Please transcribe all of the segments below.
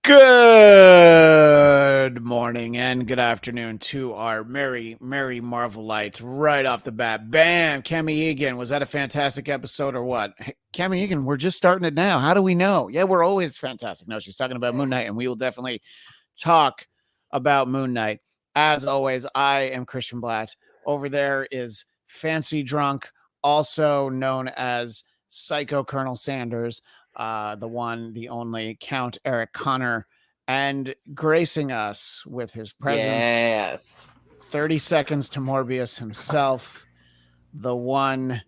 Good morning and good afternoon to our merry Marvelites right off the bat. Bam! Cammy Egan. Was that a fantastic episode or what? Hey, Cammy Egan, we're just starting it now. How do we know? Yeah, we're always fantastic. No, she's talking about Moon Knight, and we will definitely talk about Moon Knight. As always, I am Christian Bladt. Over there is Fancy Drunk, also known as Psycho Colonel Sanders. The one, the only Count Eric Conner, and gracing us with his presence. 30 seconds to Morbius himself, the one,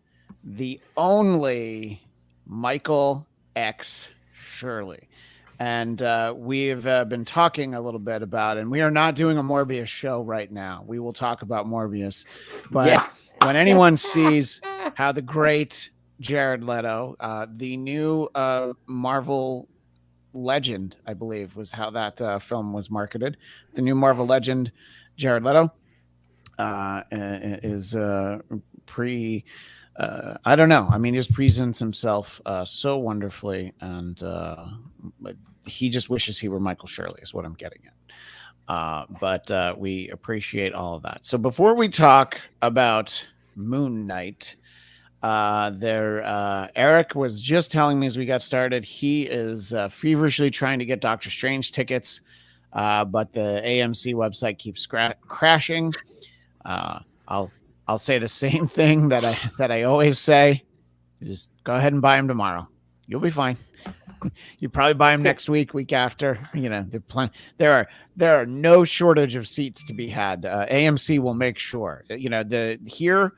the only Michael X. Shirley. And we've been talking a little bit about it, and we are not doing a Morbius show right now. We will talk about Morbius. But when anyone sees how the great Jared Leto, the new Marvel legend, I believe, was how that film was marketed. The new Marvel legend, Jared Leto, is I don't know. I mean, he just presents himself so wonderfully, and he just wishes he were Michael Shirley, is what I'm getting at. But we appreciate all of that. So before we talk about Moon Knight, Eric was just telling me as we got started, he is feverishly trying to get Doctor Strange tickets, but the AMC website keeps crashing. I'll say the same thing that I always say: just go ahead and buy them tomorrow. You'll be fine. You probably buy them next week after. You know, there are no shortage of seats to be had. AMC will make sure. You know, here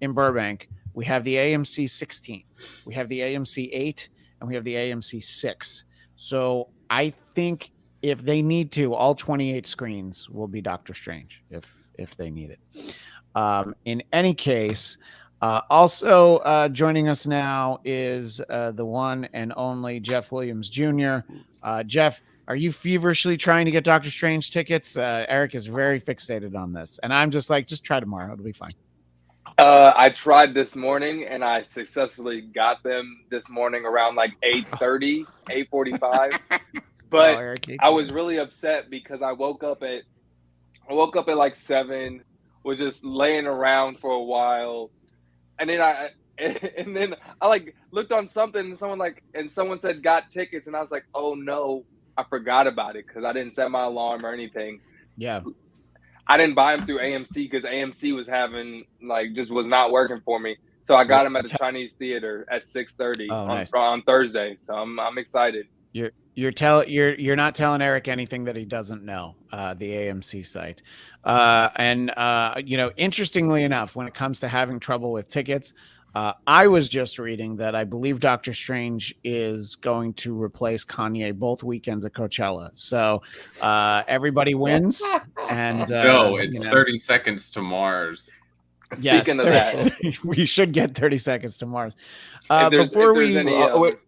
in Burbank, we have the AMC 16, we have the AMC 8, and we have the AMC 6. So I think if they need to, all 28 screens will be Doctor Strange if they need it. In any case, also joining us now is the one and only Jeff Williams Jr. Jeff, are you feverishly trying to get Doctor Strange tickets? Eric is very fixated on this, and I'm just like, just try tomorrow. It'll be fine. I tried this morning, and I successfully got them this morning around like 8:30, 8:45. But Eric, I was really upset because I woke up at like 7, was just laying around for a while, and then I like looked on something, and someone said got tickets, and I was like, oh no, I forgot about it because I didn't set my alarm or anything. Yeah. I didn't buy them through AMC because AMC was was not working for me. So I got them at the Chinese theater at 6:30 on Thursday. So I'm excited. You're not telling Eric anything that he doesn't know. The AMC site, and you know, interestingly enough, when it comes to having trouble with tickets, I was just reading that I believe Doctor Strange is going to replace Kanye both weekends at Coachella. So everybody wins. And no, it's 30 seconds to Mars. Speaking of that, we should get 30 seconds to Mars. I was going to say, ahead,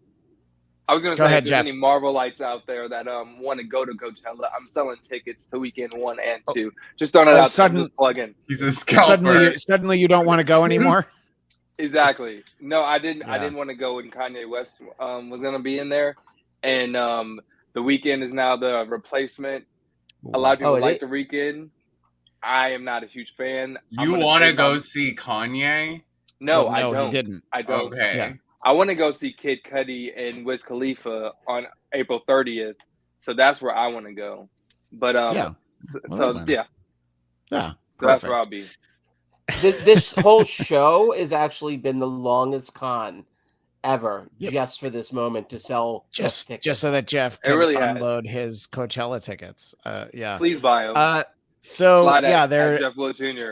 if there's Jeff. any Marvelites out there that want to go to Coachella, I'm selling tickets to weekend 1 and 2. Just throwing it out there, just plug in. He's a scalper. Suddenly you don't want to go anymore? Exactly. No, I didn't. Yeah. I didn't want to go when Kanye West was going to be in there, and the weekend is now the replacement. A lot of people like the weekend. I am not a huge fan. You want to go see Kanye? No, I don't. He didn't. I don't. Okay. Yeah. I want to go see Kid Cudi and Wiz Khalifa on April 30th, so that's where I want to go. But yeah. So that's where I'll be. This whole show has actually been the longest con ever, just for this moment to sell just so that Jeff can unload his Coachella tickets. Yeah, please buy them. They're at Jeff Will Jr.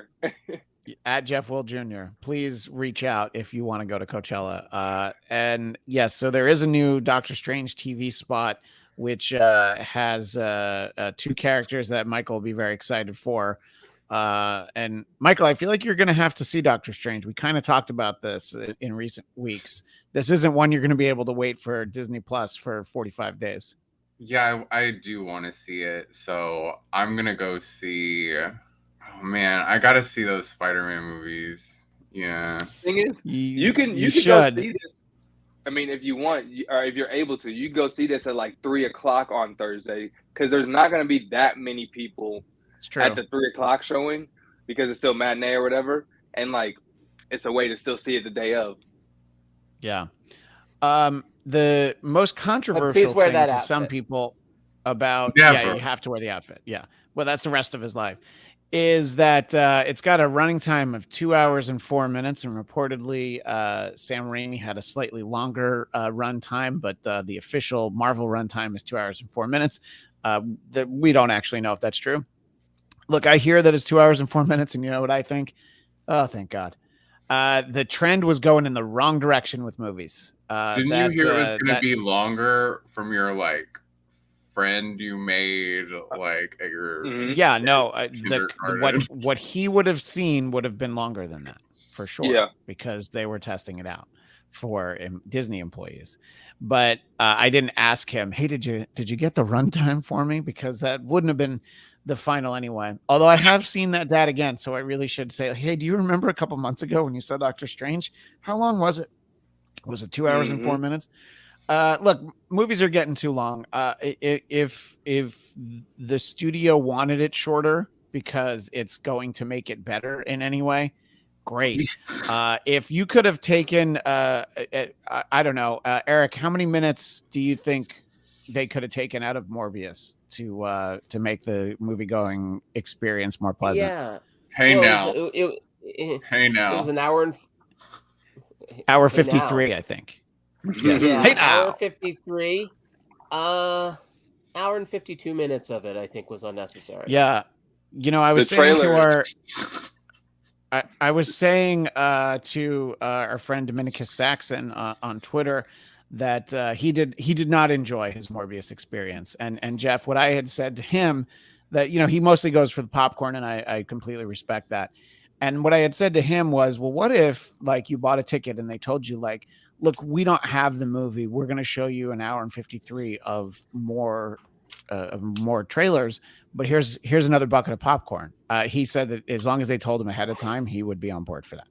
At Jeff Will Jr. Please reach out if you want to go to Coachella. And yes, so there is a new Doctor Strange TV spot, which has 2 characters that Michael will be very excited for. And Michael, I feel like you're going to have to see Doctor Strange. We kind of talked about this in recent weeks. This isn't one you're going to be able to wait for Disney Plus for 45 days. Yeah, I do want to see it. So I'm going to go see... Oh, man, I got to see those Spider-Man movies. Yeah. Thing is, you can should go see this. I mean, if you want, or if you're able to, you go see this at like 3 o'clock on Thursday, because there's not going to be that many people It's true. at the 3 o'clock showing because it's still matinee or whatever, and like it's a way to still see it the day of. Yeah. The most controversial wear thing that to some outfit. people about Never. you have to wear the outfit. Yeah. Well, that's the rest of his life. Is that it's got a running time of 2 hours and 4 minutes, and reportedly Sam Raimi had a slightly longer run time, but the official Marvel run time is 2 hours and 4 minutes. That we don't actually know if that's true. Look, I hear that it's 2 hours and 4 minutes, and you know what I think? Oh, thank God. The trend was going in the wrong direction with movies. Didn't you hear it was going to be longer from your like friend you made like at your Yeah, no, kindergarten? what he would have seen would have been longer than that for sure. Yeah. Because they were testing it out for Disney employees. But I didn't ask him, hey, did you get the runtime for me? Because that wouldn't have been the final anyway. Although I have seen that dad again, so I really should say, hey, do you remember a couple months ago when you saw Doctor Strange? How long was it? Was it 2 hours and 4 minutes? Look, movies are getting too long. If the studio wanted it shorter because it's going to make it better in any way, great. If you could have taken, I don't know, Eric, how many minutes do you think they could have taken out of Morbius to make the movie going experience more pleasant? Yeah. Hey now. Hey now. It was an hour and hour 53, I think. Yeah, Hey hour now. 53. Hour and 52 minutes of it, I think, was unnecessary. Yeah. You know, I was saying to our friend Dominicus Saxon on Twitter that he did not enjoy his Morbius experience. And Jeff, what I had said to him, that, you know, he mostly goes for the popcorn, and I completely respect that. And what I had said to him was, well, what if like you bought a ticket and they told you like, look, we don't have the movie. We're going to show you an hour and 53 of more trailers, but here's another bucket of popcorn. He said that as long as they told him ahead of time, he would be on board for that.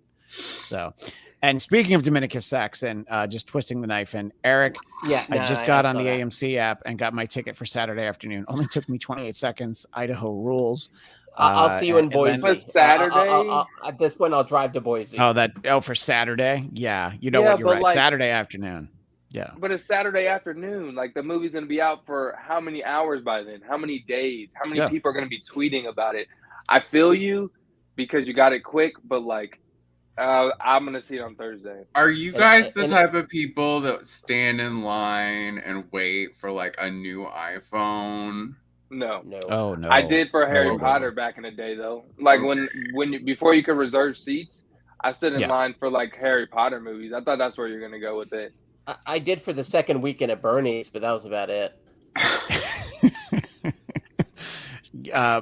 So, and speaking of Dominicus Saxon, just twisting the knife in, Eric, I just got on the AMC app and got my ticket for Saturday afternoon. Only took me 28 seconds. Idaho rules. I'll see you in Boise. For Saturday? At this point, I'll drive to Boise. For Saturday? Yeah. You know what? You're right. Saturday afternoon. Yeah. But it's Saturday afternoon. Like, the movie's going to be out for how many hours by then? How many days? How many people are going to be tweeting about it? I feel you because you got it quick, but like, I'm going to see it on Thursday. Are you guys the type of people that stand in line and wait for like a new iPhone? No. Oh no. I did for Harry Potter back in the day though. Like before you could reserve seats, I stood in line for like Harry Potter movies. I thought that's where you're gonna go with it. I did for the second weekend at Bernie's, but that was about it.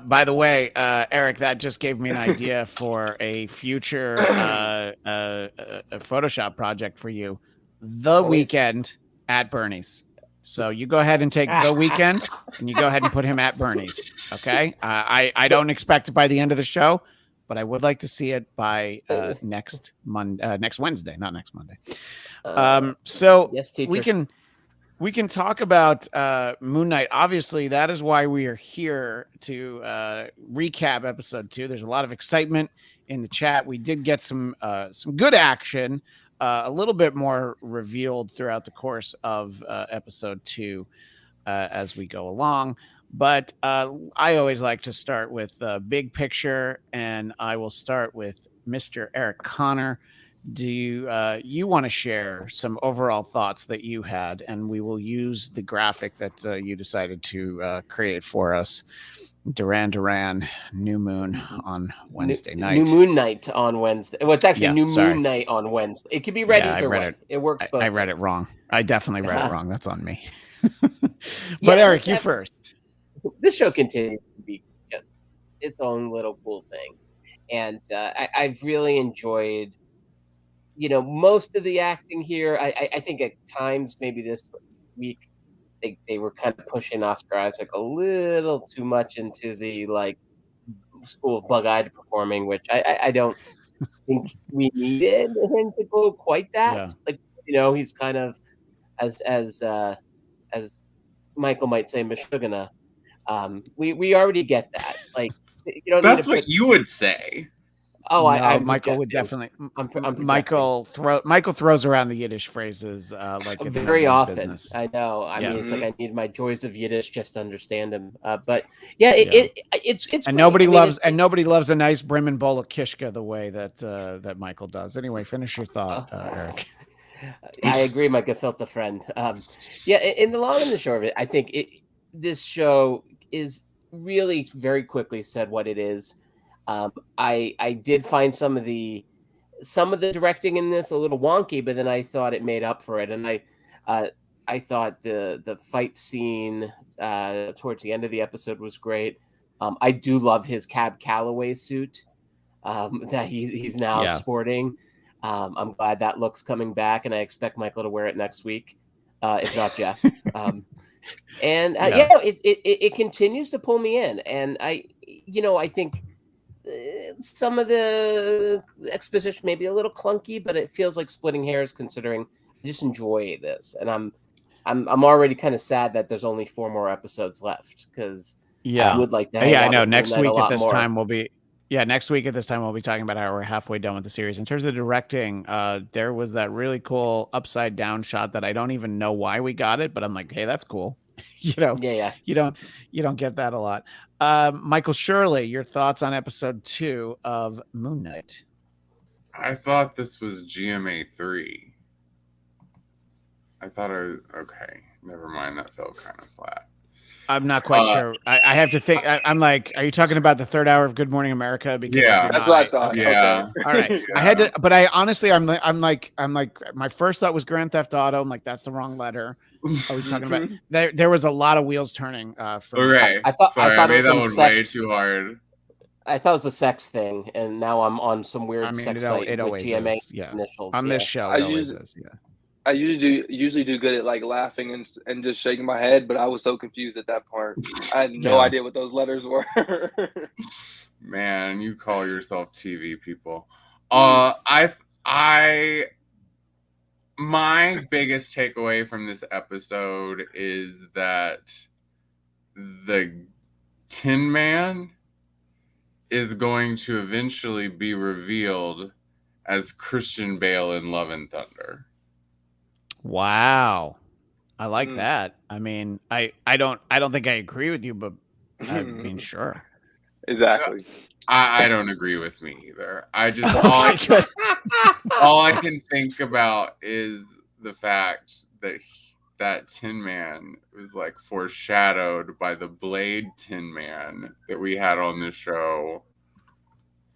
By the way, Eric, that just gave me an idea for a future a Photoshop project for you. The weekend at Bernie's. So you go ahead and take the weekend, and you go ahead and put him at Bernie's. Okay. I don't expect it by the end of the show, but I would like to see it by next Wednesday, not next Monday. So yes, we can talk about Moon Knight. Obviously, that is why we are here to recap episode 2. There's a lot of excitement in the chat. We did get some good action. A little bit more revealed throughout the course of episode 2 as we go along. But I always like to start with the big picture, and I will start with Mr. Eric Conner. Do you want to share some overall thoughts that you had? And we will use the graphic that you decided to create for us. Duran, New Moon on Wednesday night. New Moon Night on Wednesday. Well, it's actually Moon Night on Wednesday. It could be read either way. It works both I read it wrong. I definitely read it wrong. That's on me. But yeah, Eric, you first. This show continues to be just its own little cool thing. And I've really enjoyed, most of the acting here. I think at times, maybe this week, they were kind of pushing Oscar Isaac a little too much into the school of bug-eyed performing, which I don't think we needed him to go quite that. Yeah. He's kind of as Michael might say, Meshuggah. We already get that. Like, you don't need to That's what put. you would say. Oh, I No, would Michael project would too. definitely. I'm projecting. Michael throws around the Yiddish phrases like it's Very nobody's often. business. I know. I Yeah. mean, it's like I need my joys of Yiddish just to understand him. But yeah, it's And great. nobody I mean, loves nobody loves a nice Bremen bowl of kishka the way that Michael does. Anyway, finish your thought, Eric. I agree, my gefilte friend. Yeah, in the long and the short of it, I think this show is really very quickly said what it is. I did find some of the directing in this a little wonky, but then I thought it made up for it, and I thought the fight scene towards the end of the episode was great. I do love his Cab Calloway suit that he's now Yeah. sporting. I'm glad that look's coming back, and I expect Michael to wear it next week, if not Jeff. And Yeah. it continues to pull me in, and I think some of the exposition may be a little clunky, but it feels like splitting hairs considering I just enjoy this, and I'm already kind of sad that there's only 4 more episodes left because I would like to hang I out know. with Next Midnight a week lot at this more. time we'll be next week at this time we'll be talking about how we're halfway done with the series. In terms of directing, there was that really cool upside down shot that I don't even know why we got it, but I'm like, hey, that's cool. Yeah. You don't get that a lot. Michael Shirley, your thoughts on episode 2 of Moon Knight? I thought this was GMA 3. I thought okay. Never mind. That felt kind of flat. I'm not quite sure. I have to think. I'm like, are you talking about the 3rd hour of Good Morning America? Because Yeah, That's what I thought. Yeah. Okay. All right. Yeah. I had to, but I honestly, I'm like, my first thought was Grand Theft Auto. I'm like, that's the wrong letter. Are we talking about? There was a lot of wheels turning. For me. Okay. I thought Sorry, it made was that some one sex. way too hard. I thought it was a sex thing, and now I'm on some weird sex site it with always GMA is. Yeah. initials. On this show, I it always usually- is. Yeah. I usually do good at like laughing and just shaking my head, but I was so confused at that part. I had no idea what those letters were. Man, you call yourself TV people. Mm. My biggest takeaway from this episode is that the Tin Man is going to eventually be revealed as Christian Bale in Love and Thunder. Wow. I like that. I mean, I don't think I agree with you, but I mean, sure. Exactly. I don't agree with me either. I just all I can think about is the fact that that Tin Man was like foreshadowed by the Blade Tin Man that we had on the show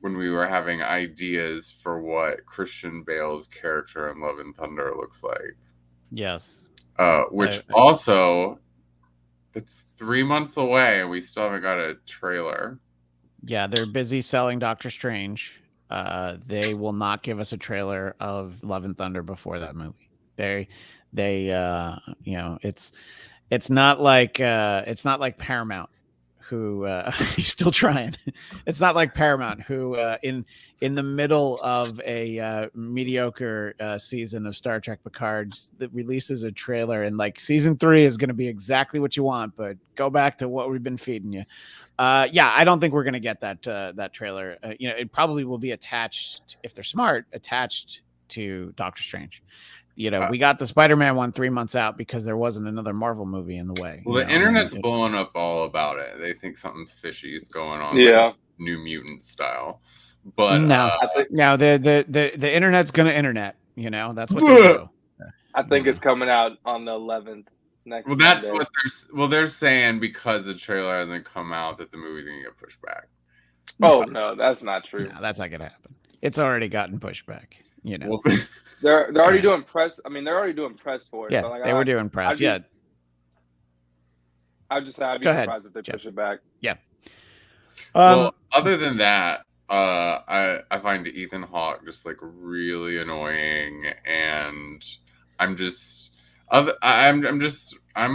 when we were having ideas for what Christian Bale's character in Love and Thunder looks like. Yes. Which also, it's 3 months away and we still haven't got a trailer. Yeah, they're busy selling Doctor Strange. They will not give us a trailer of Love and Thunder before that movie. They it's not like Paramount, who you're still trying. It's not like Paramount, who in the middle of a mediocre season of Star Trek Picard that releases a trailer and like season 3 is going to be exactly what you want, but go back to what we've been feeding you. I don't think we're going to get that trailer. It probably will be attached, if they're smart, attached to Doctor Strange. We got the Spider-Man one 3 months out because there wasn't another Marvel movie in the way. Well, the internet's blowing up all about it. They think something fishy is going on. Yeah. Like New Mutant style. But no, the internet's going to internet. That's what they do. I think it's coming out on the 11th. Next well, that's Monday. what they're saying because the trailer hasn't come out that the movie's gonna get pushed back. Oh no, that's not true. No, that's not gonna happen. It's already gotten pushed back. Well, they're already doing press. I mean, they're already doing press for it. Yeah, so like, they were doing press. I'd just say I'd be surprised if they push it back. Yeah. Well, other than that, I find Ethan Hawke just like really annoying, and I'm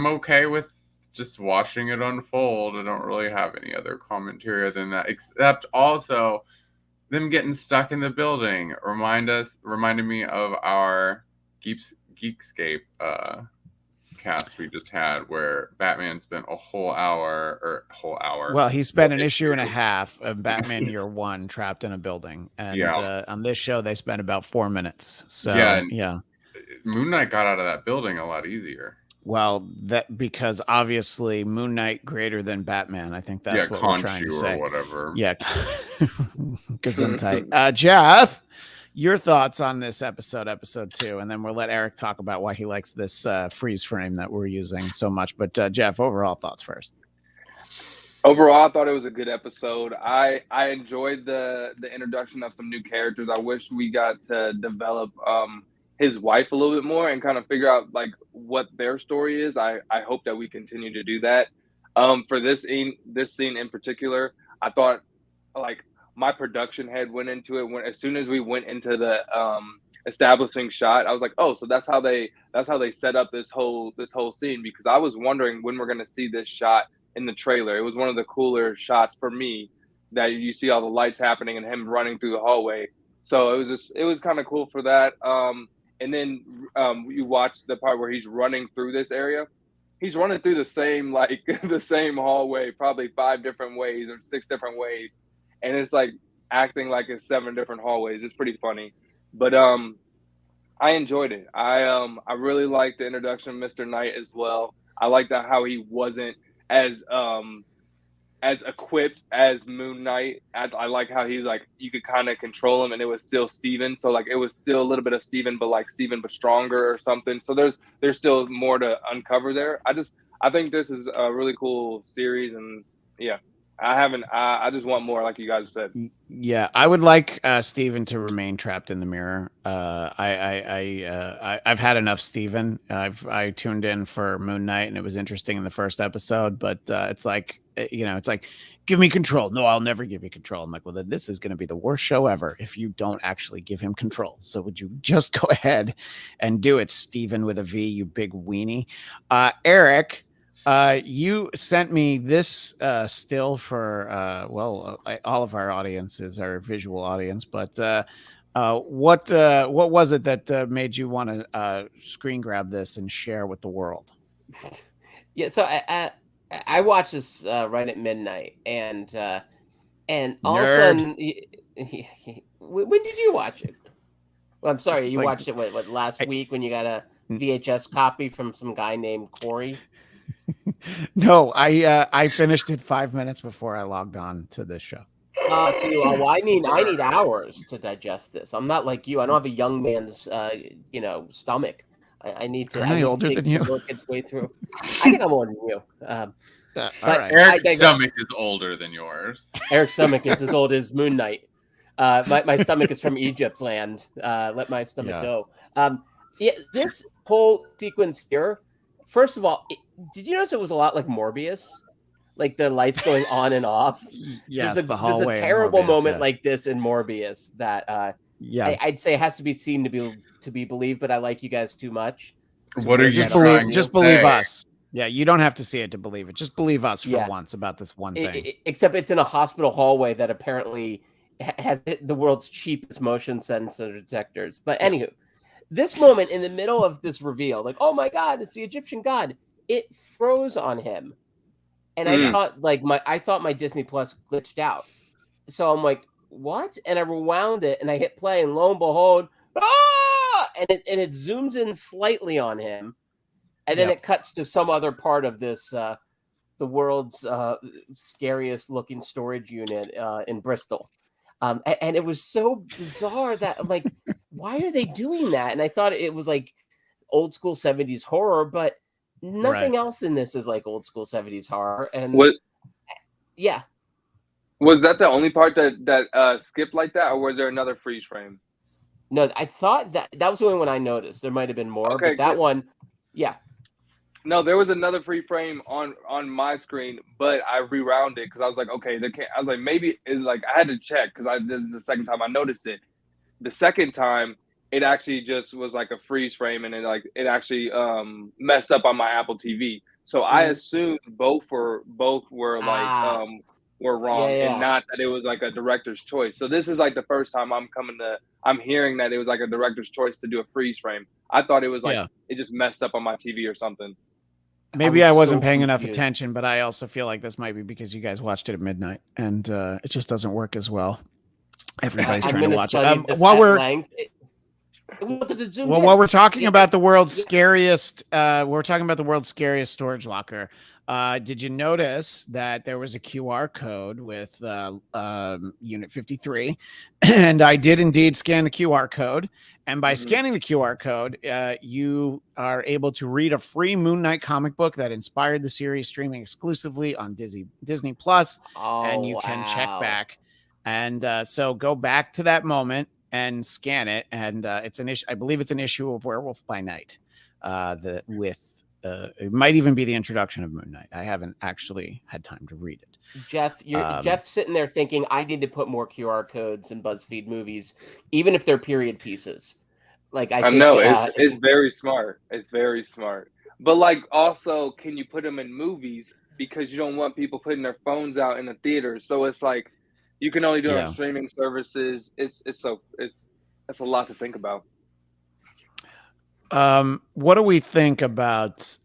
okay with just watching it unfold. I don't really have any other commentary other than that, except also them getting stuck in the building reminded me of our Geekscape cast we just had where Batman spent a whole hour. Well, he spent an issue and a half of Batman Year One trapped in a building, and on this show they spent about 4 minutes. So yeah, Moon Knight got out of that building a lot easier. Well, that because obviously Moon Knight greater than Batman. I think that's what we're trying to say. Or whatever. Yeah, Gesundheit. Jeff, your thoughts on this episode 2, and then we'll let Eric talk about why he likes this freeze frame that we're using so much. But Jeff, overall thoughts first. Overall, I thought it was a good episode. I enjoyed the introduction of some new characters. I wish we got to develop his wife a little bit more and kind of figure out like what their story is. I hope that we continue to do that. For this scene in particular, I thought like my production head went into it when as soon as we went into the establishing shot. I was like, oh, so that's how they set up this whole scene, because I was wondering when we're gonna see this shot in the trailer. It was one of the cooler shots for me that you see all the lights happening and him running through the hallway. So it was kind of cool for that. And then you watch the part where he's running through this area. He's running through the same the same hallway, probably 5 different ways or 6 different ways, and it's like acting like it's 7 different hallways. It's pretty funny, but I enjoyed it. I really liked the introduction of Mr. Knight as well. I liked how he wasn't as equipped as Moon Knight. I like how he's like, you could kind of control him and it was still Steven. So like it was still a little bit of Steven, but like Steven but stronger or something. So there's still more to uncover there. I think this is a really cool series, and yeah, I just want more, like you guys said. Yeah, I would like Steven to remain trapped in the mirror. I've had enough Steven. I tuned in for Moon Knight and it was interesting in the first episode, but it's like, it's like, give me control. No, I'll never give you control. I'm like, well, then this is going to be the worst show ever if you don't actually give him control. So would you just go ahead and do it, Steven with a V, you big weenie. Eric, you sent me this still for all of our audiences, our visual audience, but what was it that made you want to screen grab this and share with the world? Yeah, so I watched this right at midnight, and all of a sudden, when did you watch it? Well, I'm sorry, you watched it what last week when you got a VHS copy from some guy named Corey? No, I finished it 5 minutes before I logged on to this show. I need hours to digest this. I'm not like you. I don't have a young man's stomach. I need to. Am I older than you? Work its way through. I think I'm older than you. All right. Eric's stomach is older than yours. Eric's stomach is as old as Moon Knight. My stomach is from Egypt's land. Let my stomach go. This whole sequence here. First of all, did you notice it was a lot like Morbius? Like the lights going on and off? Yes, there's the hallway. There's a terrible Morbius, moment like this in Morbius that I'd say it has to be seen to be believed, but I like you guys too much. What are you just believe us. Yeah, you don't have to see it to believe it. Just believe us for once about this one thing. Except it's in a hospital hallway that apparently has the world's cheapest motion sensor detectors. But anywho, this moment in the middle of this reveal, like, oh my God, it's the Egyptian god. It froze on him. And I thought my Disney Plus glitched out. So I'm like, what? And I rewound it and I hit play, and lo and behold, and it zooms in slightly on him. And then it cuts to some other part of this, the world's scariest looking storage unit in Bristol. And it was so bizarre that I'm like, why are they doing that? And I thought it was like old school 70s horror, but nothing else in this is like old school 70s horror. And was that the only part that skipped like that, or was there another freeze frame? No, I thought that was the only one I noticed. There might have been more, but that one, No, there was another free frame on my screen, but I rewound it because I was like, okay, I was like, maybe it's like I had to check because this is the second time I noticed it. The second time, it actually just was like a freeze frame, and it actually messed up on my Apple TV. So I assumed both were wrong, and not that it was like a director's choice. So this is like the first time I'm hearing that it was like a director's choice to do a freeze frame. I thought it was like it just messed up on my TV or something. Maybe I wasn't so paying enough confused. attention, but I also feel like this might be because you guys watched it at midnight, and it just doesn't work as well. Everybody's I'm trying to gonna watch study it. this While at we're length. Because it zoomed Well, in. while we're talking Yeah. about the world's Yeah. scariest, storage locker. Did you notice that there was a QR code with Unit 53? And I did indeed scan the QR code. And by scanning the QR code, you are able to read a free Moon Knight comic book that inspired the series, streaming exclusively on Disney Plus. And you can check back. And so go back to that moment and scan it, and it's an issue. I believe it's an issue of Werewolf by Night. It might even be the introduction of Moon Knight. I haven't actually had time to read it. Jeff's sitting there thinking, I need to put more QR codes in BuzzFeed movies, even if they're period pieces. Like I know it's very smart. It's very smart. But like, also, can you put them in movies because you don't want people putting their phones out in the theater? So it's like you can only do it on streaming services. It's a lot to think about. What do we think about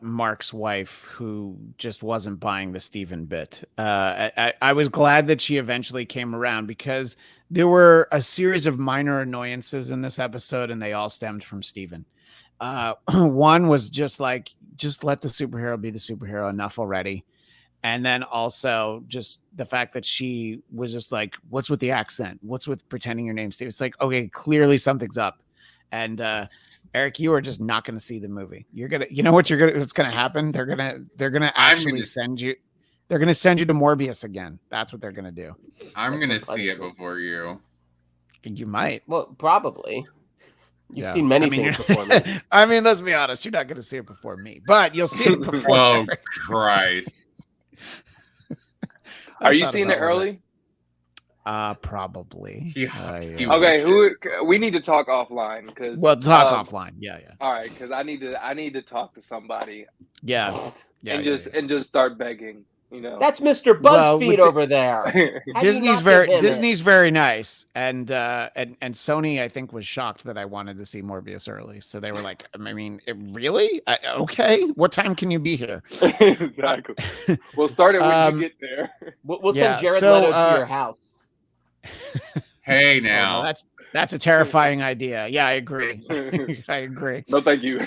Mark's wife, who just wasn't buying the Steven bit? I was glad that she eventually came around, because there were a series of minor annoyances in this episode, and they all stemmed from Steven. One was just let the superhero be the superhero, enough already. And then also just the fact that she was just like, what's with the accent? What's with pretending your name's Steve? It's like, okay, clearly something's up. And Eric, you are just not going to see the movie. What's going to happen? They're going to actually send you. They're going to send you to Morbius again. That's what they're going to do. I'm going to see it before you. You might. Well, probably. You've seen many things before me. I mean, let's be honest. You're not going to see it before me, but you'll see it before. Oh, Christ. Are you seeing it early? Probably. Okay, we need to talk offline, because offline. Yeah. All right, because I need to talk to somebody. Yeah. And just start begging. That's Mr. BuzzFeed over there. Disney's very nice, and Sony, I think, was shocked that I wanted to see Morbius early. So they were like, I mean, really? Okay, what time can you be here? Exactly. We'll start it when you get there. We'll send Jared Leto to your house. Hey, now that's a terrifying idea. Yeah, I agree. I agree. No, thank you.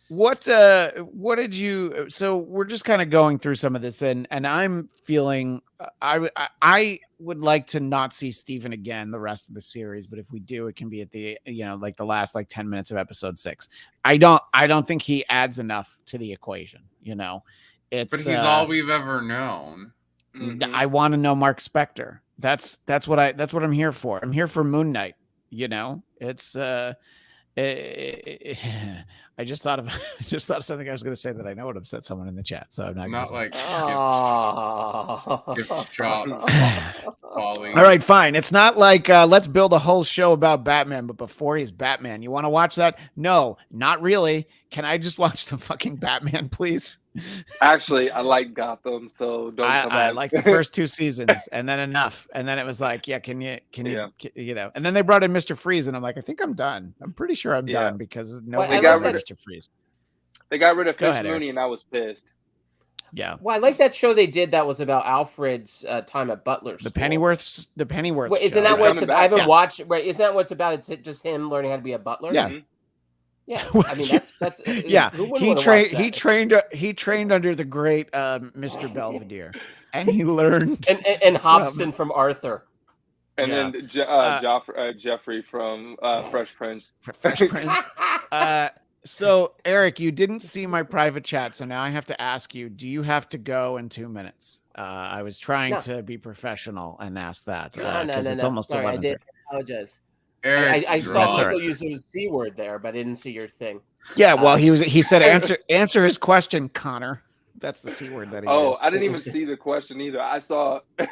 What did you? So we're just kind of going through some of this, and I'm feeling I would like to not see Steven again the rest of the series, but if we do, it can be at the the last 10 minutes of episode 6. I don't think he adds enough to the equation. But he's all we've ever known. Mm-hmm. I want to know Mark Spector. That's what I'm here for. I'm here for Moon Knight. It's I just thought of something I was going to say that I know would upset someone in the chat, so I'm not like falling. All right, fine. It's not like let's build a whole show about Batman, but before he's Batman. You want to watch that? No, not really. Can I just watch the fucking Batman, please? Actually, I like Gotham, so don't come I back. like the first 2 seasons, and then enough. And then it was like, can you, and then they brought in Mr. Freeze, and I'm like, I think I'm done. I'm pretty sure I'm done, because nobody got rid of Mr. Freeze. They got rid of Fish Mooney, and I was pissed. Yeah. Well, I like that show they did that was about Alfred's time at Butler School. The Pennyworth. Wait, isn't that what it's about? I haven't watched. Right? Isn't that what it's about? It's just him learning how to be a butler. Yeah. Mm-hmm. Yeah, I mean that's yeah. He trained under the great Mr. Belvedere, and he learned and Hobson from Arthur, and then Jeffrey from Fresh Prince. Fresh Prince. So Eric, you didn't see my private chat, so now I have to ask you: do you have to go in 2 minutes? I was trying to be professional and ask that because it's almost 11. I did apologize. Eric, I saw people use the C word there, but I didn't see your thing. Yeah, well, he said answer his question, Connor. That's the C word that he used. I didn't even see the question either. I saw saw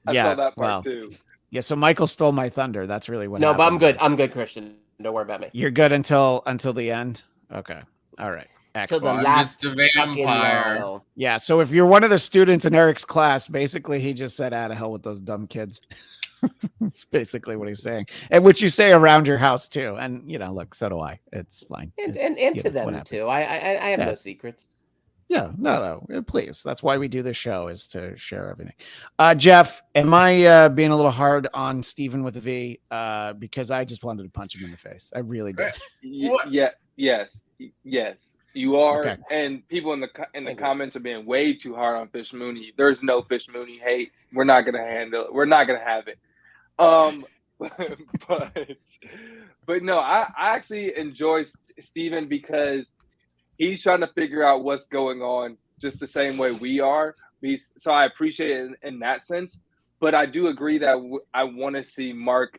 that part too. Yeah, so Michael stole my thunder. That's really what happened. But I'm good. I'm good, Christian. Don't worry about me. You're good until the end? Okay. All right. Excellent. Till the last vampire. Yeah, so if you're one of the students in Eric's class, basically he just said, "Out of hell with those dumb kids." That's basically what he's saying, and which you say around your house too. And look, so do I. It's fine. And It's, to them too. I have no secrets. Yeah, no, please. That's why we do this show, is to share everything. Jeff, am I being a little hard on Steven with a V? Because I just wanted to punch him in the face. I really did. Yes, you are. Okay. And people in the comments are being way too hard on Fish Mooney. There's no Fish Mooney hate. We're not gonna handle it. We're not gonna have it. But no, I actually enjoy Steven because he's trying to figure out what's going on just the same way we are. So I appreciate it in that sense. But I do agree that I want to see Mark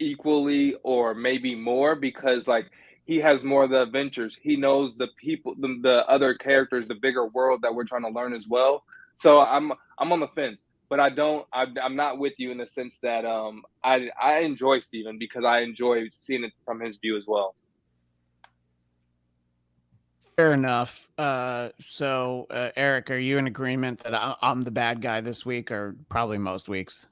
equally or maybe more, because like he has more of the adventures. He knows the people, the other characters, the bigger world that we're trying to learn as well. So I'm on the fence. But I'm not with you in the sense that I enjoy Steven because I enjoy seeing it from his view as well. Fair enough. So Eric, are you in agreement that I'm the bad guy this week, or probably most weeks?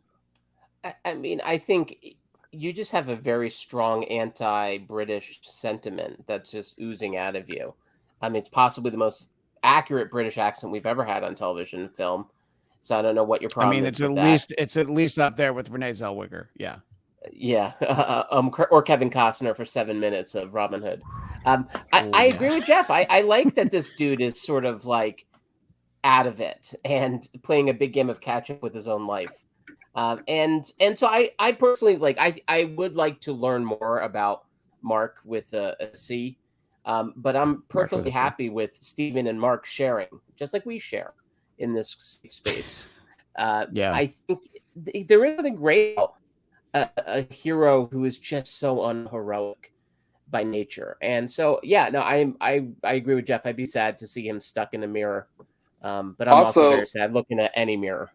I mean, I think you just have a very strong anti-British sentiment that's just oozing out of you. I mean, it's possibly the most accurate British accent we've ever had on television and film. So I don't know what your problem is. I mean, it's at least up there with Renee Zellweger. Yeah. Yeah. Or Kevin Costner for 7 minutes of Robin Hood. I agree with Jeff. I like that this dude is sort of like out of it and playing a big game of catch up with his own life. And so I personally I would like to learn more about Mark with a C. But I'm perfectly happy with Steven and Mark sharing, just like we share in this space. I think there is nothing great about a hero who is just so unheroic by nature. And so, I agree with Jeff. I'd be sad to see him stuck in a mirror. But I'm also very sad looking at any mirror.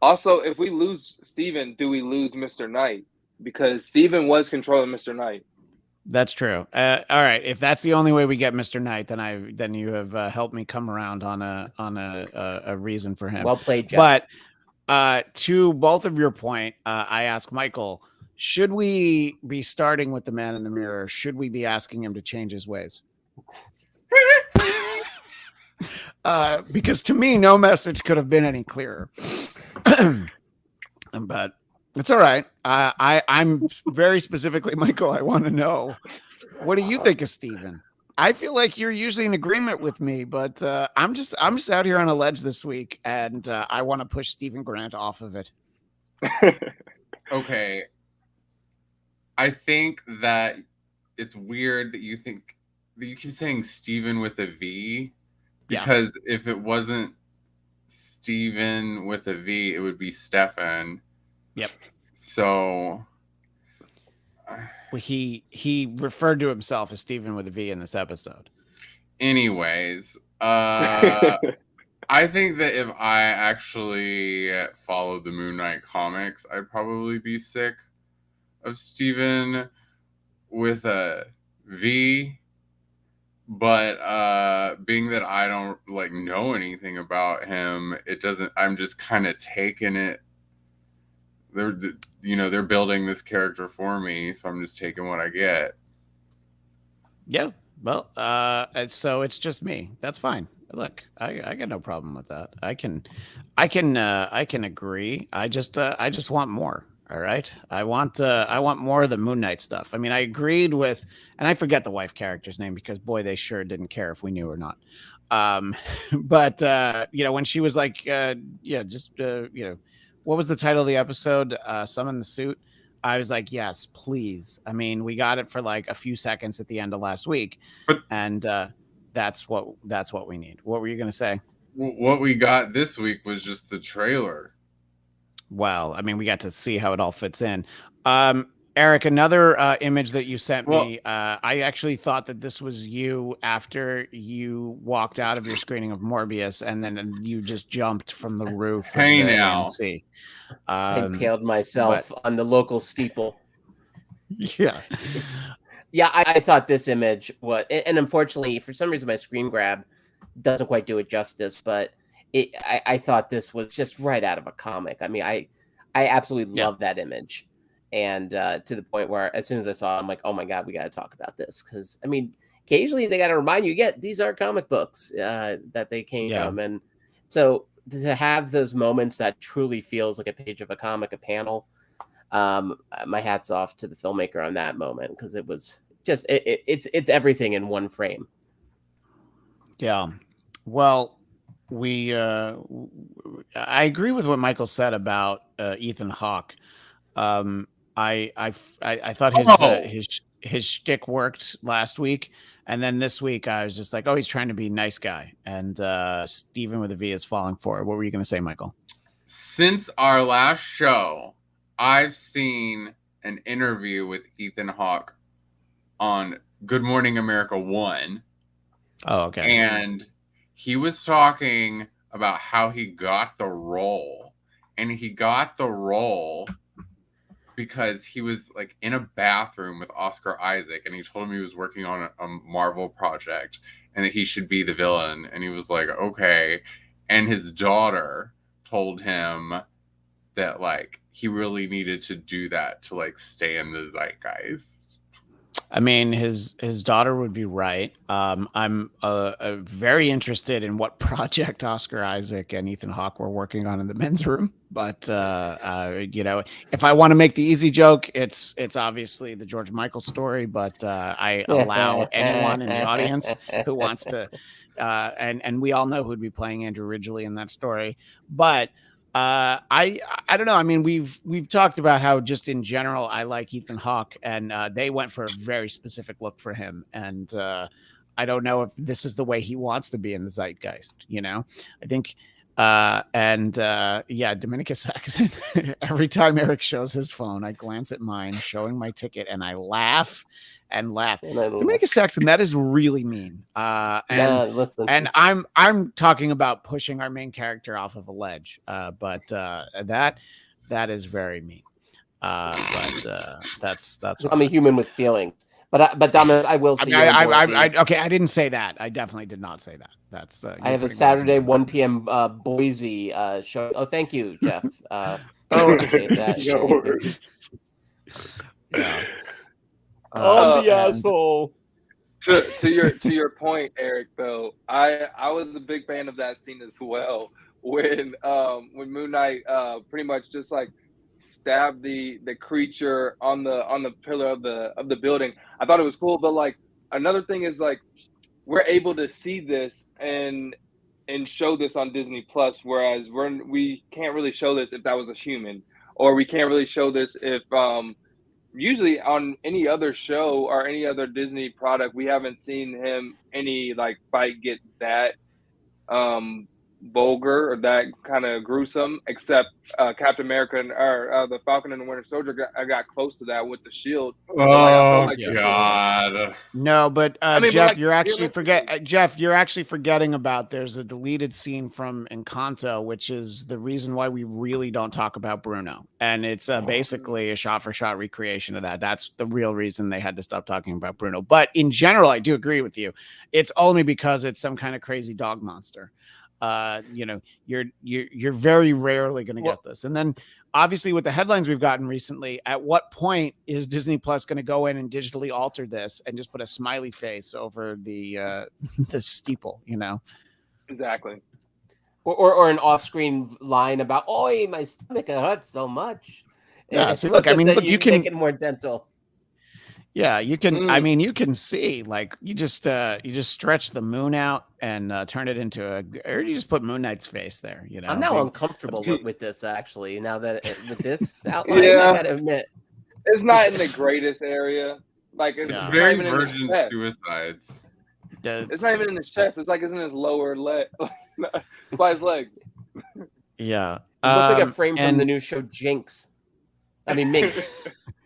Also, if we lose Steven, do we lose Mr. Knight? Because Steven was controlling Mr. Knight. That's true. All right, if that's the only way we get Mr. Knight, then you have helped me come around on a reason for him. Well played, Jeff. But to both of your point, I ask Michael, should we be starting with the man in the mirror? Should we be asking him to change his ways? Because to me, no message could have been any clearer. But it's all right. I'm very specifically, Michael, I want to know, what do you think of Steven? I feel like you're usually in agreement with me, but I'm just out here on a ledge this week, and I want to push Steven Grant off of it. Okay. I think that it's weird that you keep saying Steven with a V, because if it wasn't Steven with a V, it would be Stefan. Yep. So he referred to himself as Steven with a V in this episode. Anyways, I think that if I actually followed the Moon Knight comics, I'd probably be sick of Steven with a V. But being that I don't know anything about him, it doesn't. I'm just kind of taking it. They're building this character for me, so I'm just taking what I get. Yeah. Well, so it's just me. That's fine. Look, I got no problem with that. I can agree. I just want more. All right. I want more of the Moon Knight stuff. I mean, I agreed with, and I forget the wife character's name because boy, they sure didn't care if we knew or not. But when she was like, what was the title of the episode? Summon the Suit. I was like, yes, please. I mean, we got it for like a few seconds at the end of last week, and that's what we need. What were you going to say? What we got this week was just the trailer. Well, I mean, we got to see how it all fits in. Eric, another image that you sent me, I actually thought that this was you after you walked out of your screening of Morbius, and then you just jumped from the roof of the AMC. I impaled myself on the local steeple. Yeah. Yeah, I thought this image was, and unfortunately, for some reason, my screen grab doesn't quite do it justice, but I thought this was just right out of a comic. I mean, I I absolutely love that image. And to the point where as soon as I saw it, I'm like, oh my God, we got to talk about this. Because, I mean, occasionally they got to remind you, these are comic books that they came from. And so to have those moments that truly feels like a page of a comic, a panel, my hat's off to the filmmaker on that moment, because it was just, it's everything in one frame. Yeah. Well, I agree with what Michael said about Ethan Hawke. I thought his shtick worked last week, and then this week I was just like, oh, he's trying to be a nice guy, and Steven with a V is falling for it. What were you going to say, Michael? Since our last show, I've seen an interview with Ethan Hawke on Good Morning America 1. Oh, okay. And he was talking about how he got the role, and he got the role because he was like in a bathroom with Oscar Isaac, and he told him he was working on a Marvel project and that he should be the villain. And he was like, okay. And his daughter told him that like he really needed to do that to like stay in the zeitgeist. I mean, his daughter would be right. I'm very interested in what project Oscar Isaac and Ethan Hawke were working on in the men's room. But you know, if I want to make the easy joke, it's obviously the George Michael story. But I allow anyone in the audience who wants to, and we all know who'd be playing Andrew Ridgeley in that story. But I don't know. I mean, we've talked about how just in general I like Ethan Hawke, and they went for a very specific look for him, and I don't know if this is the way he wants to be in the zeitgeist. You know, I think, yeah, Dominicus Saxon. Every time Eric shows his phone, I glance at mine, showing my ticket, and I laugh. Dominicus Saxon, that is really mean. And I'm talking about pushing our main character off of a ledge. But that is very mean. That's I'm a human with feelings. But Dominic, I will see. Okay, I didn't say that. I definitely did not say that. That's I have a Saturday 1 p.m. Boise show. Oh, thank you, Jeff. Appreciate that. Yeah. I'm the asshole. To your point, Eric, though, I was a big fan of that scene as well, when Moon Knight pretty much just like stabbed the creature on the pillar of the building. I thought it was cool, but like another thing is like we're able to see this and show this on Disney Plus, whereas we can't really show this if that was a human, or we can't really show this if usually on any other show or any other Disney product, we haven't seen him any like fight get that vulgar or that kind of gruesome, except Captain America or the Falcon and the Winter Soldier got close to that with the shield. Oh God! No, but I mean, Jeff, but like, you're actually forgetting about. There's a deleted scene from Encanto, which is the reason why we really don't talk about Bruno, and it's basically a shot-for-shot recreation of that. That's the real reason they had to stop talking about Bruno. But in general, I do agree with you. It's only because it's some kind of crazy dog monster. You know, you're very rarely going to get this. And then obviously with the headlines we've gotten recently, at what point is Disney Plus going to go in and digitally alter this and just put a smiley face over the steeple, you know? Exactly. Or an off-screen line about, "Oi, my stomach hurts so much." Yeah. See, look, I mean, look, you can make it more dental. Yeah, you can. I mean, you can see, like, you just stretch the moon out and turn it into or you just put Moon Knight's face there. You know, I'm now uncomfortable with this actually. Now that with this outline, I gotta admit, it's not in the greatest area. Like it's very Virgin Suicides. It's not even in his chest. It's like it's in his lower leg, by his legs. Yeah, it looked like a frame from the new show Jinx. I mean Minx.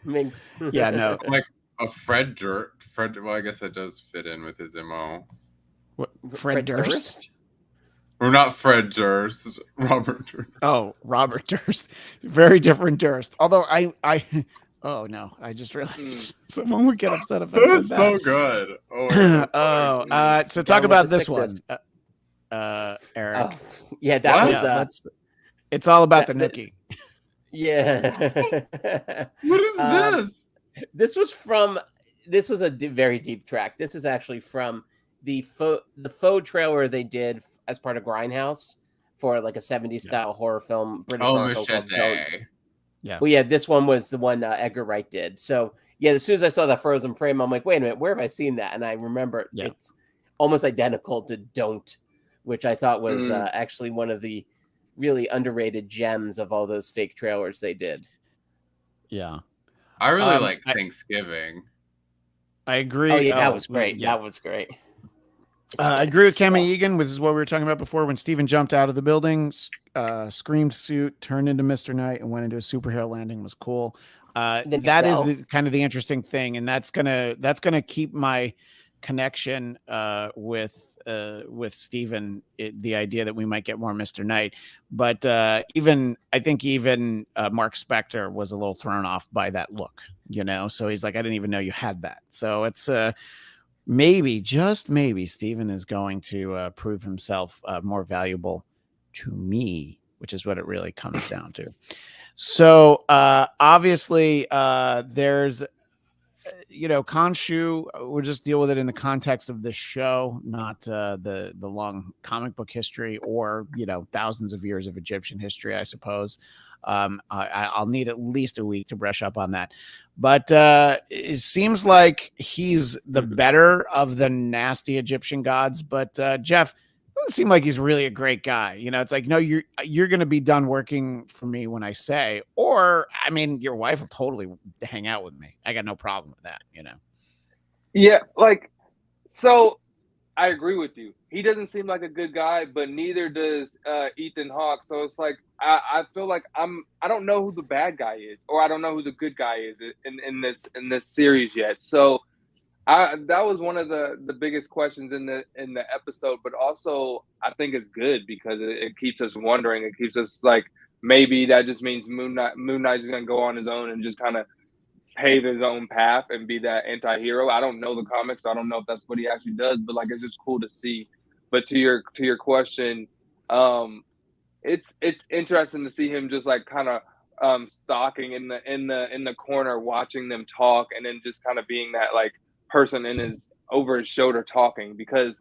Minx. Yeah, no, like. A Fred Durst. Well, I guess that does fit in with his MO. What, Fred Durst? Or not Fred Durst. Robert Durst. Oh, Robert Durst. Very different Durst. Although oh no, I just realized someone would get upset if I said that. So good. So talk about this one, Eric. Yeah, that was. It's all about the nookie. Yeah. What is this? This was a very deep track. This is actually from the faux trailer they did as part of Grindhouse for like a 70s style horror film, British Oh, horror film called Don't. Machete. Yeah. Well, yeah, this one was the one Edgar Wright did. So yeah, as soon as I saw that frozen frame, I'm like, wait a minute, where have I seen that? And I remember it's almost identical to Don't, which I thought was actually one of the really underrated gems of all those fake trailers they did. Yeah. I really like Thanksgiving. I agree. Oh yeah, that was great. Yeah. That was great. I agree with Cami Egan, which is what we were talking about before. When Steven jumped out of the building, screamed suit, turned into Mr. Knight, and went into a superhero landing was cool. That is kind of the interesting thing, and that's gonna keep my connection with Steven, the idea that we might get more Mr. Knight. But I think even Mark Spector was a little thrown off by that look, so he's like, I didn't even know you had that. So it's maybe, just maybe, Steven is going to prove himself more valuable to me, which is what it really comes down to. So obviously there's Khonshu, we'll just deal with it in the context of this show, not the long comic book history or thousands of years of Egyptian history, I suppose. I'll need at least a week to brush up on that, but it seems like he's the better of the nasty Egyptian gods. But Jeff, doesn't seem like he's really a great guy. It's like, no, you're going to be done working for me when I say, or I mean, your wife will totally hang out with me. I got no problem with that. Yeah, so I agree with you. He doesn't seem like a good guy, but neither does Ethan Hawke. So it's like I feel like I don't know who the bad guy is, or I don't know who the good guy is in this series yet. So that was one of the biggest questions in the episode, but also I think it's good because it keeps us wondering. It keeps us like, maybe that just means Moon Knight is going to go on his own and just kind of pave his own path and be that anti-hero. I don't know the comics, so I don't know if that's what he actually does, but it's just cool to see. But to your question, it's interesting to see him just kind of stalking in the corner, watching them talk, and then just kind of being that person over his shoulder talking, because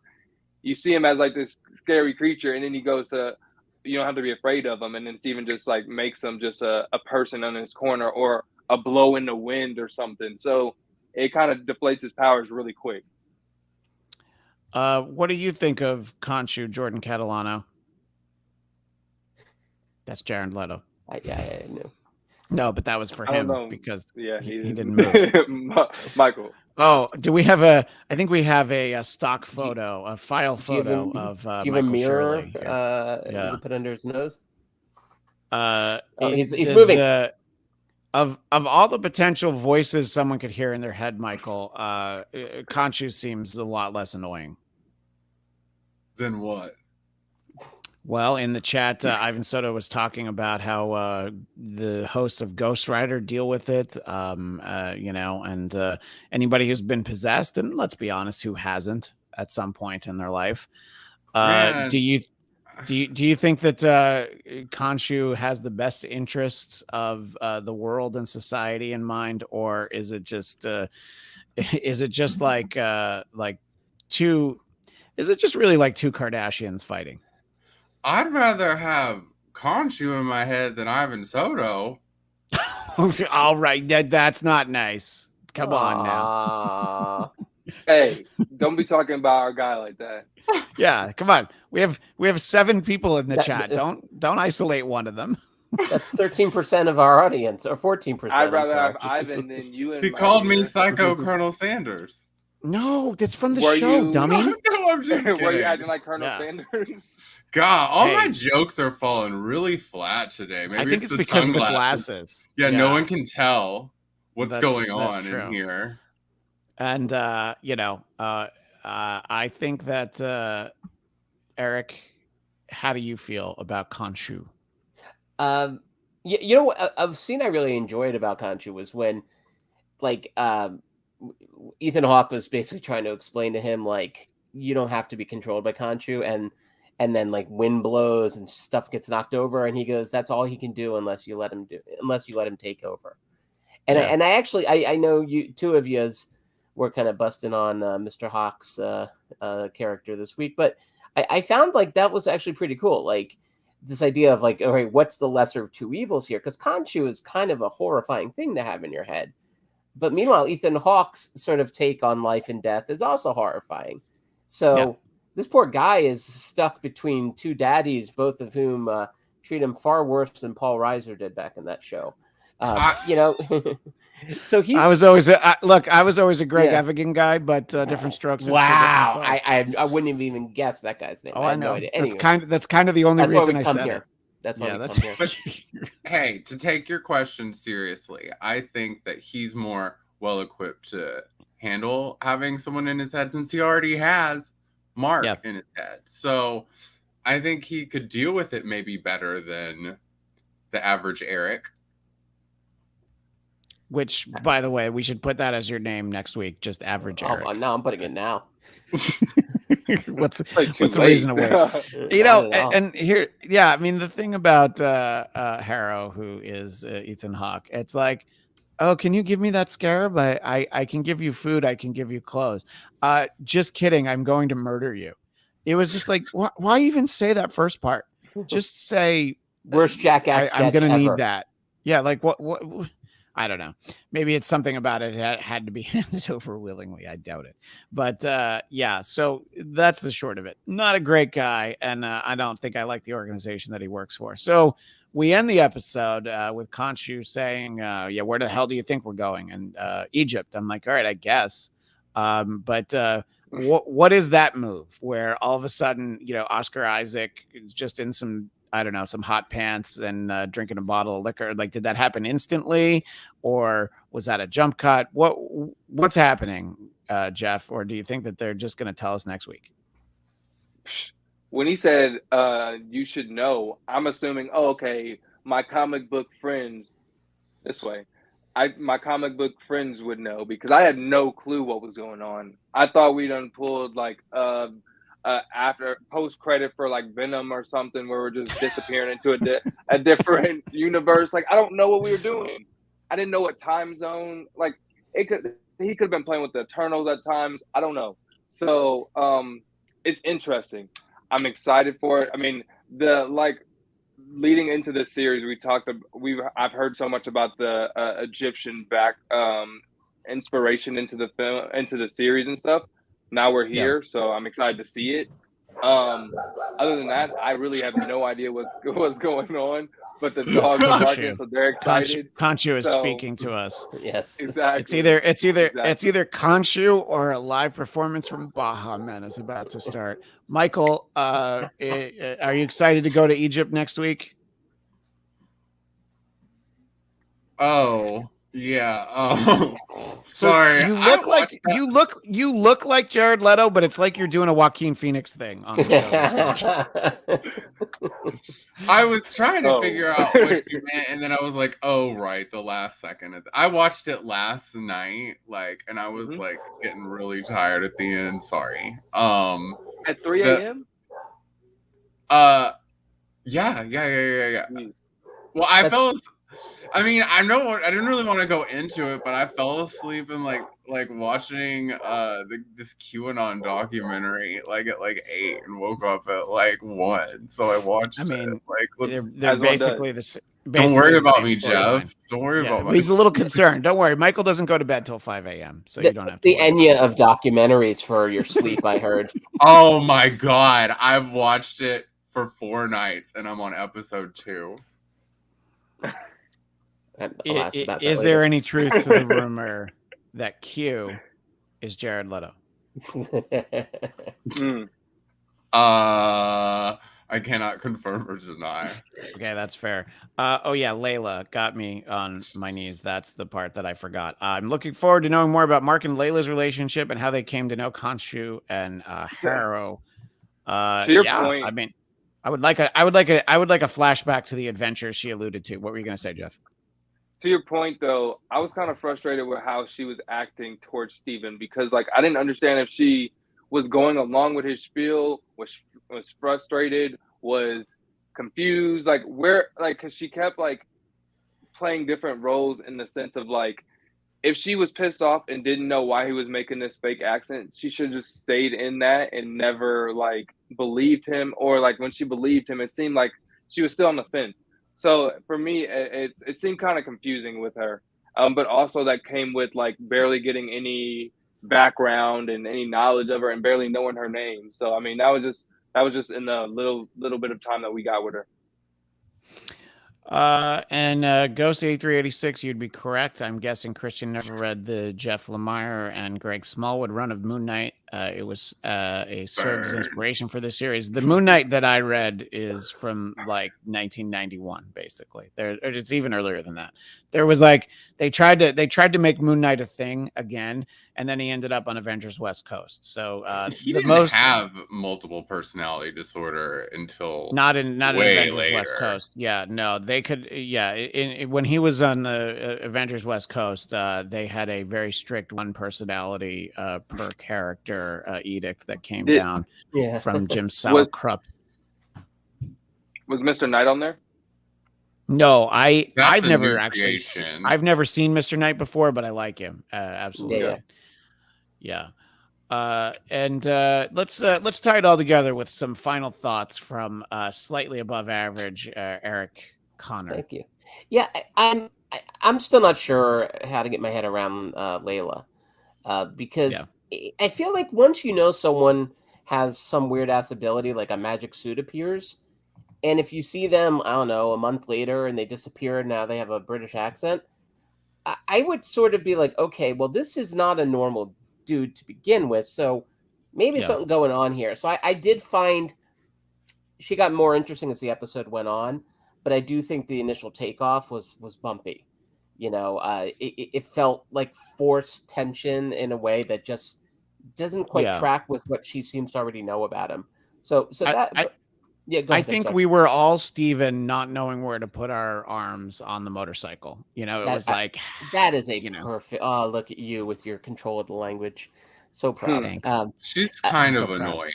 you see him as this scary creature, and then he goes to, you don't have to be afraid of him, and then Steven just makes him just a person on his corner, or a blow in the wind or something. So it kind of deflates his powers really quick. What do you think of Khonshu, Jordan Catalano? That's Jared Leto. I knew. No, but that was for him because he didn't move. Michael. Oh, do we have I think we have a stock photo, a file photo of do you have Michael a mirror? Shirley You can put under his nose. He's moving. Of all the potential voices someone could hear in their head, Michael, Khonshu seems a lot less annoying. Then what? Well, in the chat, Ivan Soto was talking about how the hosts of Ghost Rider deal with it, and anybody who's been possessed, and let's be honest, who hasn't at some point in their life. Do you think that Khonshu has the best interests of the world and society in mind, or is it just really like two Kardashians fighting? I'd rather have Khonshu in my head than Ivan Soto. All right, that's not nice. Come on now. Hey, don't be talking about our guy like that. Yeah, come on. We have 7 people in the chat. Don't isolate one of them. That's 13% of our audience, or 14%. I'd rather have Ivan than you. He called me Psycho Colonel Sanders. No, that's from the show, dummy. No, I'm just kidding. Were you acting like Colonel Sanders? God, all my jokes are falling really flat today. Maybe I think it's because of the glasses. Yeah, no one can tell what's going on in here. And I think that Eric, how do you feel about Khonshu? A scene I really enjoyed about Khonshu was when, Ethan Hawke was basically trying to explain to him, you don't have to be controlled by Khonshu, and and then like wind blows and stuff gets knocked over, and he goes, "That's all he can do unless you let him take over." And I actually I know you two of you were kind of busting on Mr. Hawk's character this week, but I found like that was actually pretty cool. Like this idea of like, all right, what's the lesser of two evils here? Because Khonshu is kind of a horrifying thing to have in your head. But meanwhile, Ethan Hawke's sort of take on life and death is also horrifying. So this poor guy is stuck between two daddies, both of whom treat him far worse than Paul Reiser did back in that show. So I was always a Greg Evigan guy, but different strokes. Wow, I wouldn't have even guessed that guy's name. Oh, I know. No idea. Anyway, that's kind of the only reason I said here. it. That's why we come here. But, hey, to take your question seriously, I think that he's more well equipped to handle having someone in his head since he already has Mark in his head. So I think he could deal with it maybe better than the average Eric. Which, by the way, we should put that as your name next week. Just average Eric. Oh, no, I'm putting it now. what's the reason to wait? You know, and here, I mean, the thing about Harrow, who is Ethan Hawke, it's like, oh, can you give me that scarab? I can give you food. I can give you clothes. Just kidding. I'm going to murder you. It was just like, why even say that first part? Just say, worst jackass. I'm going to need that. Yeah, like what? I don't know. Maybe it's something about it had to be handed over willingly. I doubt it. But so that's the short of it. Not a great guy, and I don't think I like the organization that he works for. So we end the episode with Khonshu saying, where the hell do you think we're going? And Egypt. I'm like, all right, I guess. But what is that move where all of a sudden, Oscar Isaac is just in some hot pants and drinking a bottle of liquor? Like, did that happen instantly, or was that a jump cut? What's happening, Jeff? Or do you think that they're just going to tell us next week? When he said, you should know, I'm assuming, okay, my comic book friends this way. My comic book friends would know, because I had no clue what was going on. I thought we done pulled like after post credit for like Venom or something, where we're just disappearing into a different universe. Like, I don't know what we were doing. I didn't know what time zone. Like, he could have been playing with the Eternals at times. I don't know. So it's interesting. I'm excited for it. I mean, leading into this series, I've heard so much about the Egyptian inspiration into the film, into the series and stuff. Now we're here, so I'm excited to see it. Other than that, I really have no idea what's going on. But the dogs are barking, so they're excited. Khonshu is speaking to us. Yes, exactly. It's either Khonshu or a live performance from Baha Men is about to start. Michael, are you excited to go to Egypt next week? Oh. Yeah. Sorry. You look like Jared Leto, but it's like you're doing a Joaquin Phoenix thing on the show. I was trying to figure out what you meant, and then I was like, "Oh, right, the last second." I watched it last night, and I was getting really tired at the end. Sorry. At 3 a.m. Yeah. Well, I fell. I mean, I didn't really want to go into it, but I fell asleep in like watching this QAnon documentary at 8 and woke up at 1. So I watched. They're basically the same. Don't worry about me, Jeff. Don't worry about me. He's a little concerned. Don't worry. Michael doesn't go to bed till 5 a.m. So you don't have to. The Enya of documentaries for your sleep, I heard. Oh my God. I've watched it for 4 nights and I'm on episode 2. Is there any truth to the rumor that Q is Jared Leto? I cannot confirm or deny. Okay, that's fair. Layla got me on my knees. That's the part that I forgot. I'm looking forward to knowing more about Mark and Layla's relationship and how they came to know Khonshu and Harrow. To your point, I mean, I would like a flashback to the adventures she alluded to. What were you going to say, Jeff? To your point, though, I was kind of frustrated with how she was acting towards Steven, because I didn't understand if she was going along with his spiel, was frustrated, was confused, like where, like, because she kept like playing different roles in the sense of like, if she was pissed off and didn't know why he was making this fake accent, she should have just stayed in that and never like believed him. Or like when she believed him, it seemed like she was still on the fence. So for me, it seemed kind of confusing with her. But also that came with like barely getting any background and any knowledge of her and barely knowing her name. So I mean, that was just in the little bit of time that we got with her. And Ghost 8386, you'd be correct. I'm guessing Christian never read the Jeff Lemire and Greg Smallwood run of Moon Knight. It was a served as inspiration for this series. The Moon Knight that I read is from like 1991, basically. It's even earlier than that. There was like they tried to make Moon Knight a thing again, and then he ended up on Avengers West Coast. So he didn't have multiple personality disorder until not in Avengers later. West Coast. Yeah, no, they could. Yeah, when he was on the Avengers West Coast, they had a very strict one personality per character edict that came down from Jim Salicrup. Was Mr. Knight on there? No, I've That's never new actually creation. I've never seen Mr. Knight before, but I like him absolutely. Yeah. And let's tie it all together with some final thoughts from slightly above average Eric Conner. Thank you. Yeah, I'm still not sure how to get my head around Layla, because I feel like once you know someone has some weird ass ability, like a magic suit appears, and if you see them, I don't know, a month later and they disappear and now they have a British accent, I would sort of be like, okay, well, this is not a normal dude to begin with, so maybe something going on here. So I did find she got more interesting as the episode went on, but I do think the initial takeoff was bumpy. You know, it felt like forced tension in a way that just doesn't quite track with what she seems to already know about him. So go ahead, I think we were all Steven not knowing where to put our arms on the motorcycle. You know, it was like that is a perfect. Oh, look at you with your control of the language. So proud. She's kind of annoying.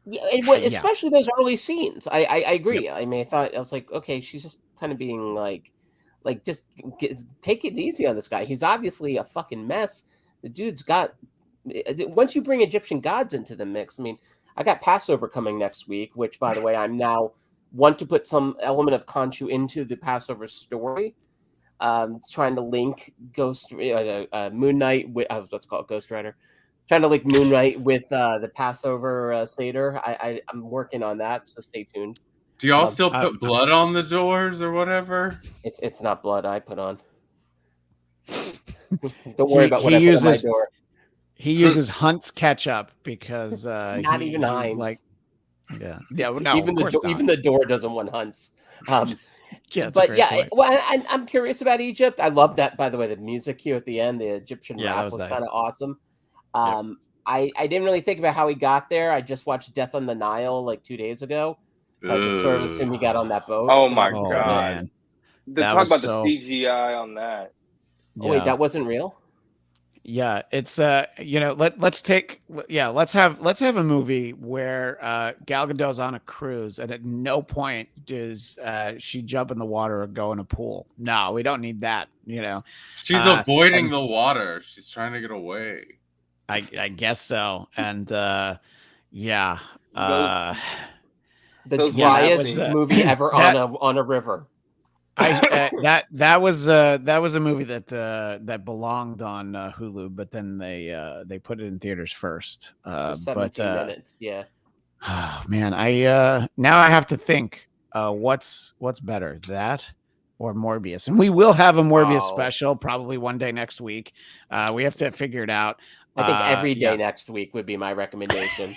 Yeah, especially those early scenes. I agree. I mean, I was like, okay, she's just kind of being like just take it easy on this guy. He's obviously a fucking mess. The dude's got. Once you bring Egyptian gods into the mix, I mean, I got Passover coming next week, which, by the way, I'm now want to put some element of Khonshu into the Passover story. Trying to link Moon Knight with what's called Ghost Rider. Trying to link Moon Knight with the Passover Seder. I'm working on that, so stay tuned. Do y'all still put blood on the doors or whatever? It's not blood I put on. Don't worry about what I put on my door. He uses Hunt's ketchup because not even Heinz. No, even the door doesn't want Hunt's. Well, I'm curious about Egypt. I love that, by the way. The music cue at the end, the Egyptian rap was kind of awesome. I didn't really think about how he got there. I just watched Death on the Nile like 2 days ago, so I just sort of assumed he got on that boat. Oh my god! Man. Talk about the CGI on that. Oh wait, that wasn't real. Yeah, it's let's have a movie where Gal Gadot's on a cruise and at no point does she jump in the water or go in a pool. No, we don't need that. You know, she's avoiding the water. She's trying to get away. I guess so, and the driest movie ever on a river. That was a movie that belonged on Hulu, but then they put it in theaters first. 17 minutes, yeah. Oh man, I now I have to think what's better, that or Morbius, and we will have a Morbius special probably one day next week. We have to figure it out. I think every day next week would be my recommendation.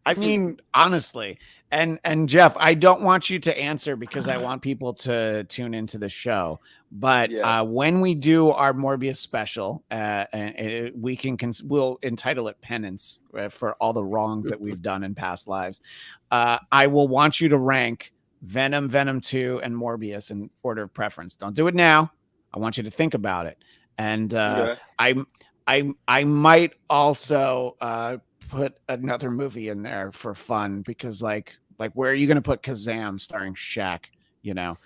I mean, honestly, and Jeff, I don't want you to answer because I want people to tune into the show. But when we do our Morbius special, and we'll entitle it Penance for all the wrongs that we've done in past lives. I will want you to rank Venom, Venom 2, and Morbius in order of preference. Don't do it now. I want you to think about it. And I might also put another movie in there for fun because like where are you going to put Kazam starring Shaq? You know,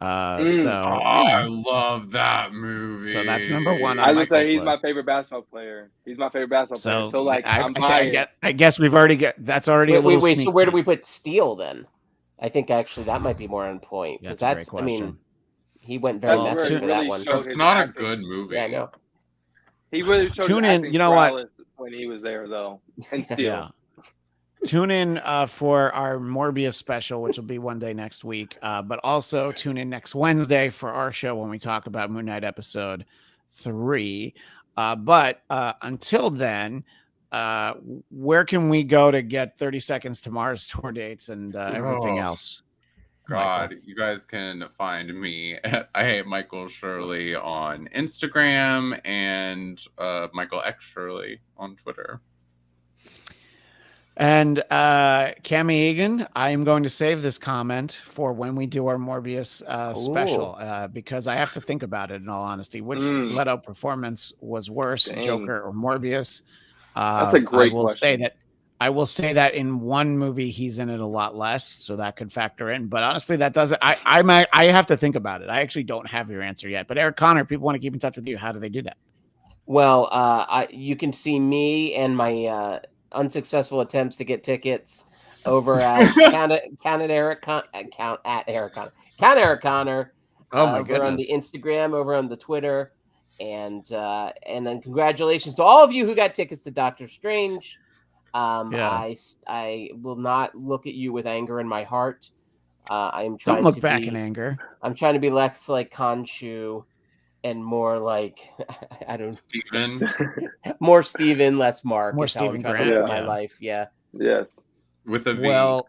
so I love that movie. So that's number one I on was gonna Michael's say he's my list. favorite basketball player. He's my favorite basketball player. So like I'm I biased. guess we've already got that's already a little. Wait. So where do we put Steele then? I think actually that might be more on point because That's a great I mean, question. he went very That's messy where for he that really one. showed It's his not a acting. good movie. Yeah, I know. He really showed Tune his in. acting You know what? prowess when he was there though, and still. Yeah. Tune in for our Morbius special, which will be one day next week. But also tune in next Wednesday for our show when we talk about Moon Knight episode 3. But until then, where can we go to get 30 Seconds to Mars tour dates and everything else? God, you guys can find me at I Hate Michael Shirley on Instagram and Michael X Shirley on Twitter. And Cami Egan, I am going to save this comment for when we do our Morbius special because I have to think about it in all honesty. Which Leto performance was worse, Joker or Morbius? That's a great question. I will say that in one movie he's in it a lot less, so that could factor in. But honestly, that doesn't. I have to think about it. I actually don't have your answer yet. But Eric Conner, people want to keep in touch with you. How do they do that? Well, you can see me and my unsuccessful attempts to get tickets over at Count Eric Conner. Oh my over on the goodness. Instagram, over on the Twitter, and then congratulations to all of you who got tickets to Doctor Strange. I will not look at you with anger in my heart. I'm trying Don't look to back be, in anger. I'm trying to be less like Khonshu and more like I don't Steven. more Steven, less Mark. More is how I'm Steven trying to Grant, live my yeah. life. Yeah. Yes. With a V. Well,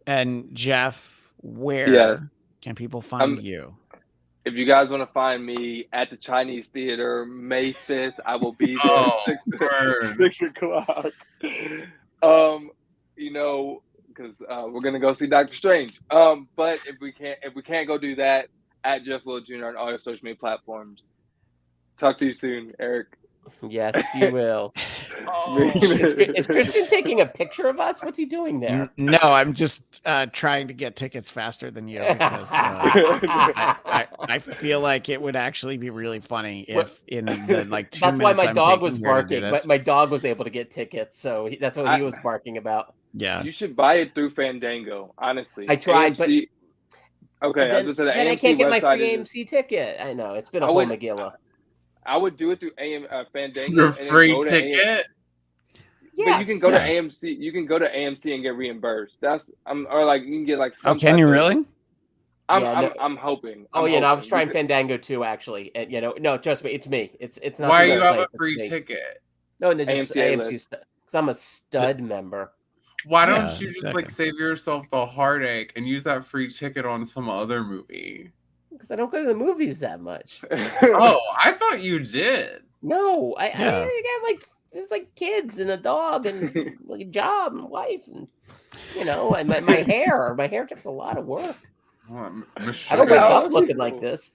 and Jeff, where can people find you? If you guys want to find me at the Chinese Theater May 5th, I will be there 6 o'clock. You know, because we're gonna go see Doctor Strange. But if we can't go do that, at Jeff Will Jr. on all your social media platforms. Talk to you soon, Eric. Yes, you will. Is Christian taking a picture of us? What's he doing there? No, I'm just trying to get tickets faster than you because I feel like it would actually be really funny if in the like 2 That's minutes why my I'm dog was taking here to do barking. this. My dog was able to get tickets, so that's what he was barking about. Yeah, you should buy it through Fandango. Honestly, I tried, AMC, okay, then, I was at the then AMC I can't get my website free AMC ticket. I know it's been a whole Megillah. I would do it through Fandango. Your free ticket. But you can go to AMC. You can go to AMC and get reambused. Or like you can get like some. Oh, can you really? I'm hoping. Oh yeah, no, I was trying Fandango too. Actually, and, no, trust me, it's me. It's not. Why you have a free ticket? No, just AMC because I'm a stud member. Why don't you just like save yourself the heartache and use that free ticket on some other movie? Because I don't go to the movies that much. Oh, I thought you did. No, I got like there's like kids and a dog and like a job and wife and and my hair. My hair takes a lot of work. I don't wake up looking like this.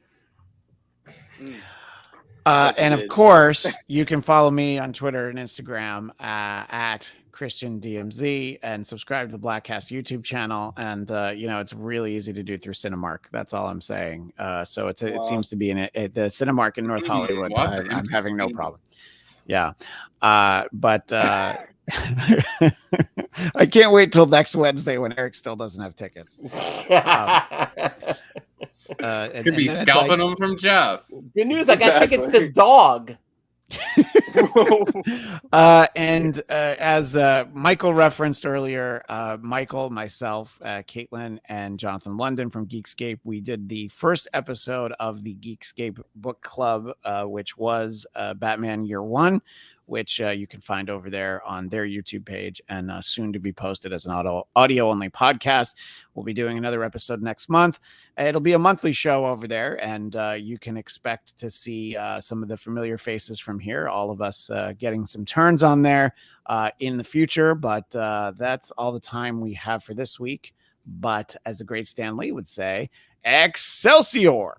And of course, you can follow me on Twitter and Instagram at Christian DMZ and subscribe to the Blackcast YouTube channel. And it's really easy to do through Cinemark. That's all I'm saying. So it seems to be the Cinemark in North Hollywood. I'm having no problem. Yeah, but I can't wait till next Wednesday when Eric still doesn't have tickets. It could be scalping them from Jeff. Good news, I got tickets to Dog. And as Michael referenced earlier, Michael, myself, Kaitlin, and Jonathan London from Geekscape, we did the first episode of the Geekscape Book Club, which was Batman Year One, which you can find over there on their YouTube page and soon to be posted as an audio-only podcast. We'll be doing another episode next month. It'll be a monthly show over there, and you can expect to see some of the familiar faces from here, all of us getting some turns on there in the future, but that's all the time we have for this week. But as the great Stan Lee would say, Excelsior!